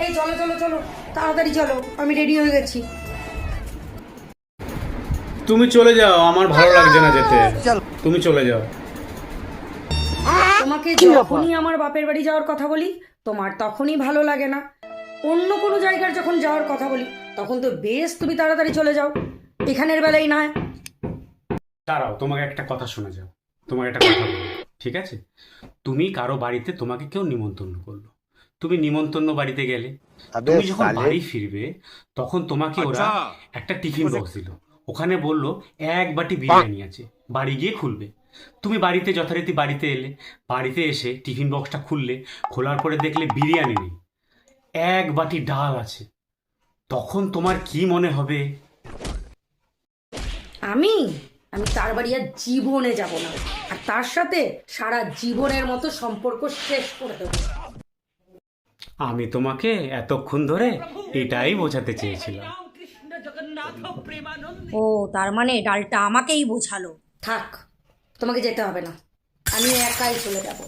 এই চলো চলো চলো, তাড়াতাড়ি চলো, আমি রেডি হয়ে গেছি। তুমি চলে যাও, আমার ভালো লাগছে না যেতে। তুমি চলে যাও। তোমাকে যখনই আমার বাপের বাড়ি যাওয়ার কথা বলি তোমার তখনই ভালো লাগে না, অন্য কোনো জায়গার যখন যাওয়ার কথা বলি তখন তো বেশ তুমি তাড়াতাড়ি চলে যাও, এখানের বেলায় না। দাঁড়াও, তোমাকে একটা কথা শোনা যাও। তোমাকে একটা কথা বলি, ঠিক আছে? তুমি কারো বাড়িতে, তোমাকে কেউ নিমন্ত্রণ করলো, তুমি নিমন্ত্রণ বাড়িতে গেলে, তুমি যখন বাড়ি ফিরবে তখন তোমাকে ওরা একটা টিফিন বক্স দিল, ওখানে বললো এক বাটি বিরিয়ানি আছে, বাড়ি গিয়ে খুলবে। তুমি বাড়িতে যথারীতি বাড়িতে এলে, বাড়িতে এসে টিফিন বক্সটা খুললে, খোলার পরে দেখলে বিরিয়ানি নেই, এক বাটি ডাল আছে। তখন তোমার কি মনে হবে? আমি আমি তার বাড়ি আর জীবনে যাব না, আর তার সাথে সারা জীবনের মতো সম্পর্ক শেষ করে দেবো। আমি তোমাকে এতক্ষণ ধরে এটাই বোঝাতে চেয়েছিলাম। ও, তার মানে ডালটা আমাকেই বোঝালো। থাক, তোমাকে যেতে হবে না, আমি একাই চলে যাব।